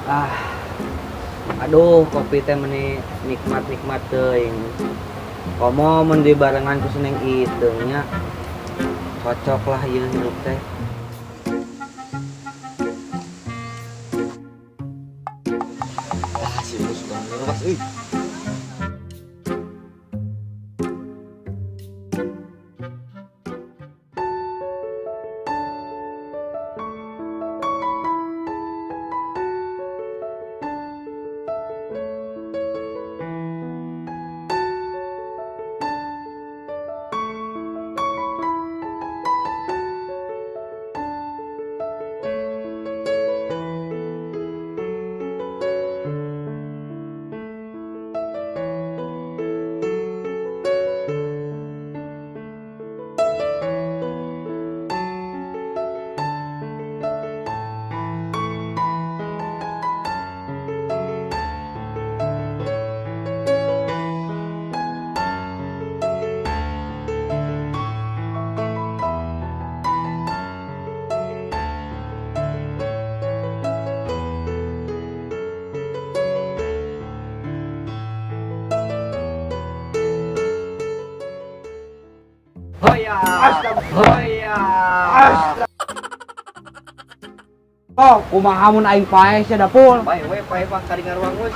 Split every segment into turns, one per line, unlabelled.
Ah, aduh kopi teh meni nikmat teuing. Komo mun di barengan ku seneng itu nya. Cocok lah ieu hirup teh.
Ah, si Mus sudah ngelupas euy.
Hoya. Hoya. Oh, kumaha mun aing pae sia dapul.
Bae we pae Pak kari ngaruang we.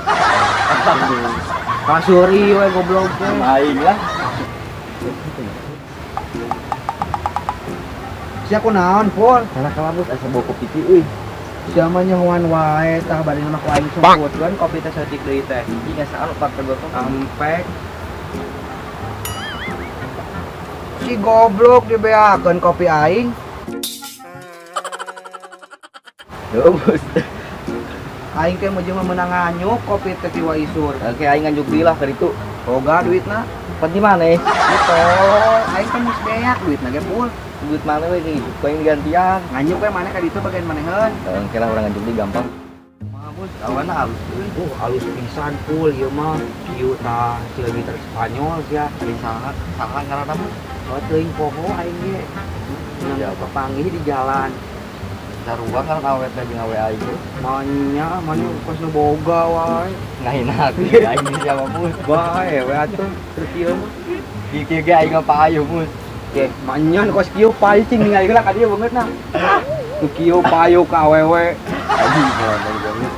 Kasuri we goblok teh.
Aing lah.
Sia kunaon, Pul?
Salah kalabus asa bawa kopi ti euy.
Sia mah nyahoan wae tah bari mah ku aing sumputkeun kopi teh saeutik deui teh.
Iki ngasaan Pak tegotong.
Ampek. Si goblok dibeakeun kopi aing.
Yo, Bos.
Aing teh mah jeung meunang nganyuk kopi teh ti Waisur.
Oke aing nganjuk deui lah keur itu.
Boga duitna.
Pan di mana?
Gitu. Aing kan geus beak duitna ge Pul.
Duit mana we ge? Paling gantian.
Nganyuk we maneh ka ditu bagian maneheun.
Oke lah orang nganjuk deui gampang.
Mah Bos, awana halus euy. Halus pisan Pul ieu mah. Kieu tah kilometer Spanyol sia.
Ari saha? Saha ngaranna Bos?
Oh teuing poho aing ge.
Iya,
Nang papanggih di jalan.
Sarua kan awet teh jeung awe aing teh.
Manya, mana kos nu boga wae.
Ngahinak ge aing di sama Bos.
Bae we atuh terus ieu mah.
Kieu ge aing payu Bos.
Ge manyan kos kieu paicing ningali heula ka dieu beungeutna. Tu kieu payu ka awewe.
Aing ngomong banget.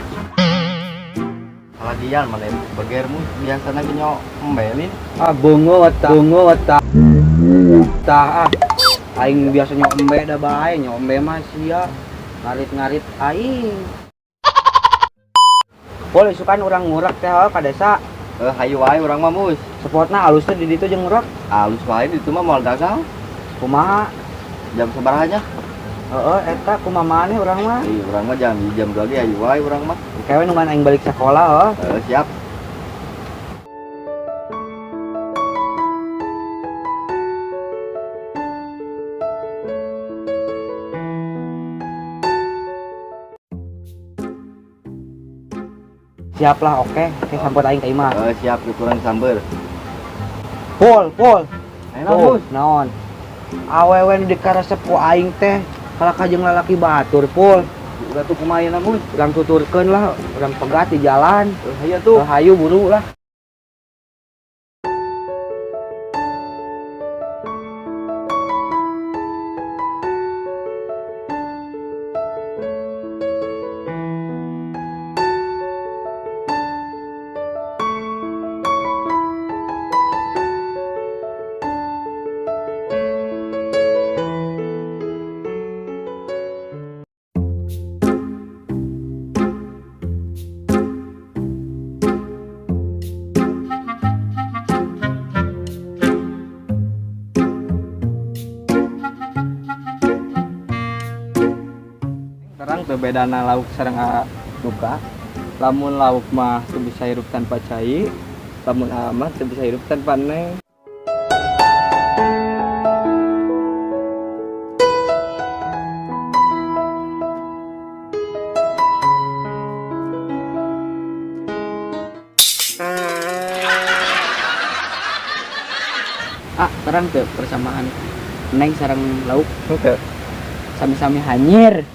Ladian mana beger Mus biasana ge nyo embelin.
Ah beungeut tah. Tah aing biasanya embe da bae, nyombe mah sia. Ngarit-ngarit aing. Boleh sukan urang ngurak teh ka desa.
Hayu wae urang mah Mus.
Spotna alus teh di ditu jeung ngurak.
Alus wae ditu mah moal dagang.
Kumaha?
Jam sabaraha nya?
Heeh, eta kumaha maneh urang mah.
Ih, urang mah jam 2 ge hayu wae urang mah.
Kewe nungguan aing balik sekolah
Siap.
Siap lah, oke sambut aing ka imah.
Siap kurang samber.
Pul.
Ayeuna Mus.
Naon? Awewe nu dikaresep ku aing teh kalaka jeung lalaki batur, Pul.
Udah tuh kumaha ayeuna Mus.
Urang tuturkeun lah, urang pegat di jalan.
Hayu tuh.
Hayu buru lah.
Sekarang bedana lauk sareng duka. Lamun lauk mah teu bisa hirup tanpa cai, lamun mah teu bisa hirup tanpa neng.
Terang teu persamaan neng sareng lauk
Oke.
sami-sami hanyir.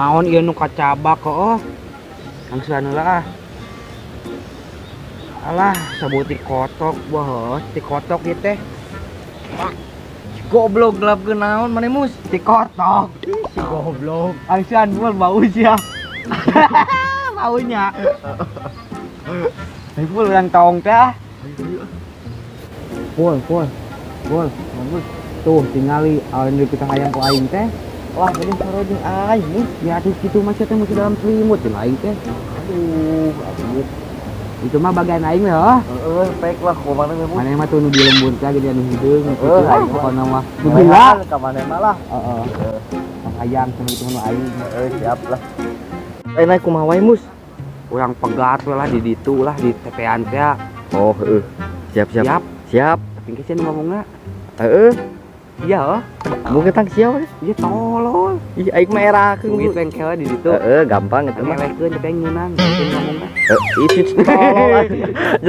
naon ieu nu kacabak kok. Langsung lah. Alah, sabut ti kotok, boh, ti kotok ieu teh.
Goblok gelap ke naon mana mus?
Ti kotok.
Si goblok. Angsian buat bau sia.
Baunya. Ini pul yang tong teh. Pul. Bagus. Tuh tingali aweun deui kita hayang ku aing teh.
Wah, ini sore jeung aing nih.
Ya atuh kitu mah teh masih dalam selimut jeung aing teh.
Aduh.
Itu mah bagian aing ya.
Pek lah ku mana mus.
Mana mah tuh nu di lembur teh gede anu hideung gitu.
Aing
Pokona mah.
Nu
Gila.
bila ka mana mah lah.
Heeh. Hayang sama itu nu aing.
Siap lah. Naik kumaha wae mus?
Urang pegat we lah di ditu lah di tepean teh.
Oh, Siap.
Tapi geus nu ngomongna. Iya,
Mau ketang siapa?
iya tolol.
Ih, aing mah erakeun.
Duit bengkel di ditu.
Gampang eta mah.
Ngelehkeun tapi aing ngeunang, ngomongna.
Isi tolol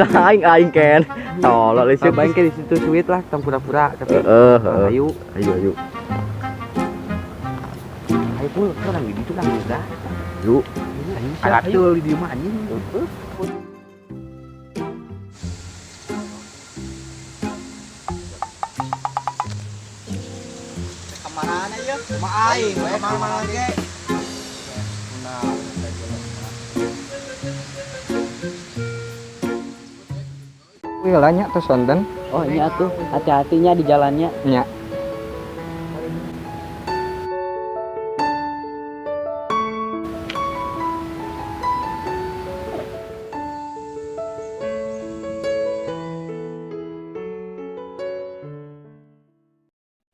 aing. Aing ken. Tolol isi.
Baing ke di situ suit lah, tong pura-pura tapi ayo.
Ayo.
Ayo pul, orang di ditu nang udah.
Yuk.
Ada tuh di dieu mah anjing.
Kemana ya? Ma aing, kemana ge?
Wih, lah nya tos sonten.
Oh iya tuh, hati-hatinya di jalannya.
Nya.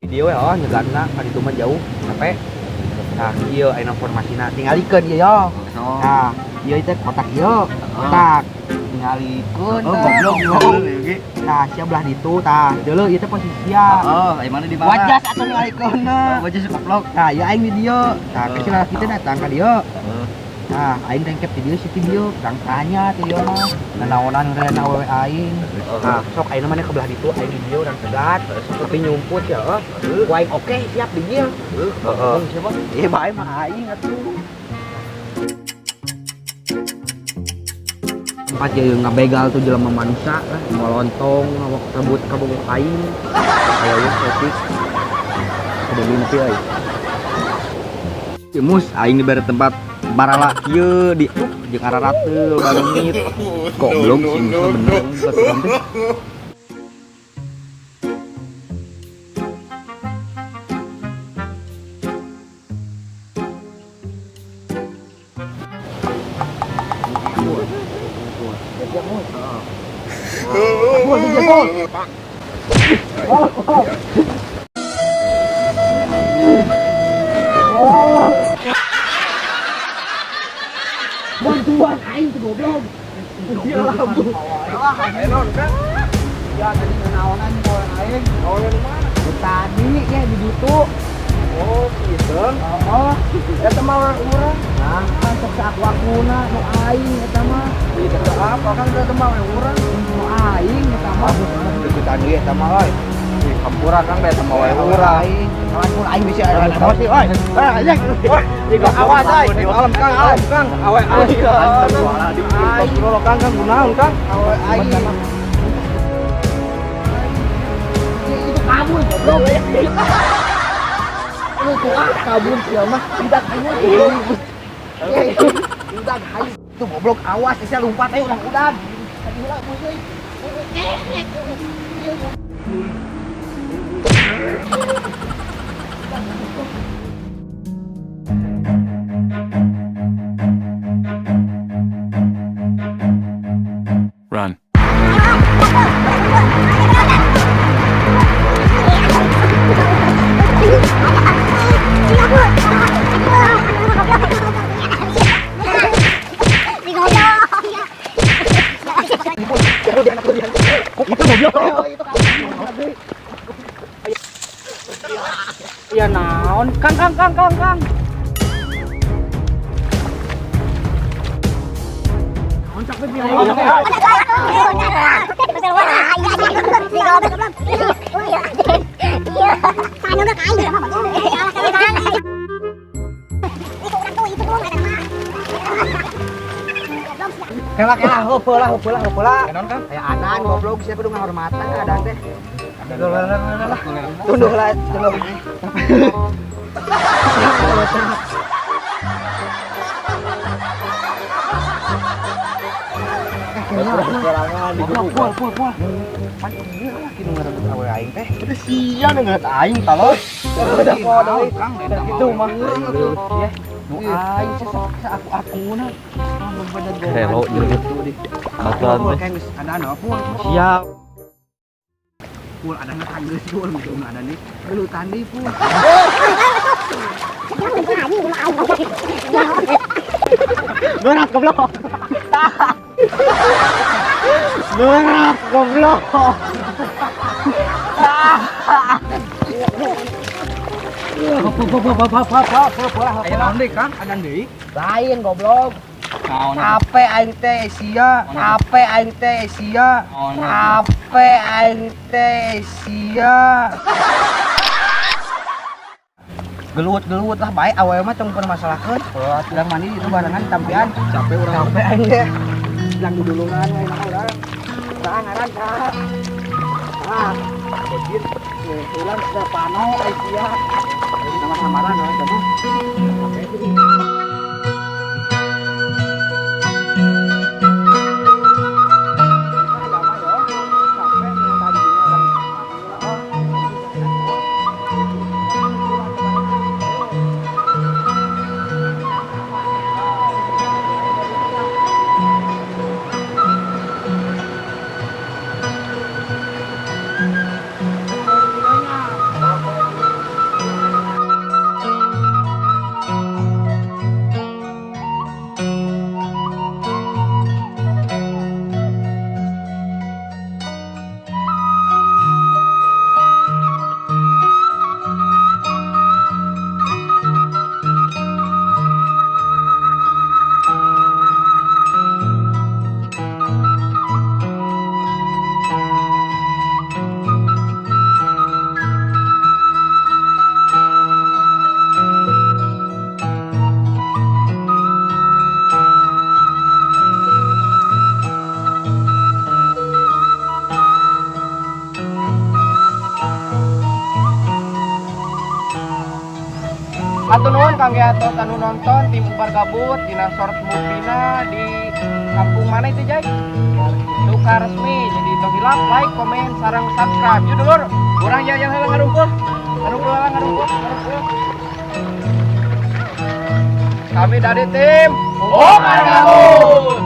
Video ya, nyegatna ka ditu mah jauh sampai. Nah, ieu aya informasina tingalikeun ieu yo. Nah, ieu teh kotak ieu. Kotak tingalikeun.
goblok.
Nah, sia belah ditu tah. Deuleu ieu teh posisi sia.
Aing mana di
Wajas atuh ningalikeun.
Wajah goblok.
Nah, ieu aing di dieu. Nah, kecil kita datang ka dieu. Nah, aing tengkep di dieu si video, urang tanya ti dieu mah. Nanaonan rena awewe aing. Nah, sok aing mah ke belah ditu, aing di dieu urang tegat. Tapi nyumput ya. Ku aing oke, siap di dieu. Heeh. Siapa? Ieu bae mah aing atuh. Tempat ya ngabegal tuh jelema manusia lah, ngolontong, ngawak rebut kabogok aing. Aya ieu setik. Kudu mimpi euy.
Mus aing dibere tempat barala kieu di jeung ararateul balengit. Goblok sih mus bener betul teh.
Bantuan aing tuh goblok. Dia lah bu. Enon kan. Ya tadi kenaonan orang aing. Awalnya di mana? Tadi ya di situ. Oh, gitu. Oh, eta mah urang. Nah, kan sak wakuna nu aing eta mah. Itu apa kan eta mah urang. Nu aing eta mah. Itu tadi eta mah euy.
Hampura kang da sama wae urang.
Kawan aing bisa ada emosi euy. Anjing. Iku awas euy.
Alam kang.
Awe aing.
Astagfirullah kang kunaon kang?
Awe aing. Itu kabur goblok. Lu tuh kabur sia mah tidak aing. Tidak aing. Tuh goblok awas sia lompat aja udah. Tadi ulah musuh.
Run.
Ya naon, Kang. Kela heupeul lah.
Kenon kan?
Aya adan goblok siapa kudu ngahormatan adan teh. Tunduh lah.
Sorangan di grup.
Pan ieu lah kitu ngarebut awe aing teh.
Itu sia ngeut aing talos.
Udah podo
Kang
gitu mah. Ya. Nu aing aku-akuna.
Hello jeung itu di. Batuan teh.
Kan geus ada anu pun.
Siap.
Pul ada ngatang geus pul gitu ada nih. Lu tandi pul. Berat goblok. Berat goblok.
Aya naon deui Kang? Adan deui.
Lain goblok.
Naon?
Ape aing teh sia, ape aing teh sia, ape aing teh sia. Gelut lah baik awewe mah tong permasalaheun. Oh, sedang mandi itu barengan tampian.
Capek urang.
Capek aing teh. Sedang dudulungan we mah urang. Saha ngaran saha? Ah, bocil. Ulang sudah pano ai sia. Nama samaran we kamu.
Atur nuhun Kang Giato tanu nonton tim Ubar Gabut dina short movie-na di kampung mana itu Jay? Suka resmi. Jadi tong hilap like, komen, sareng subscribe. Yuk dulur, urang ya yang heula ngarungkul. Ngarungkul. Kami dari tim Ubar Gabut.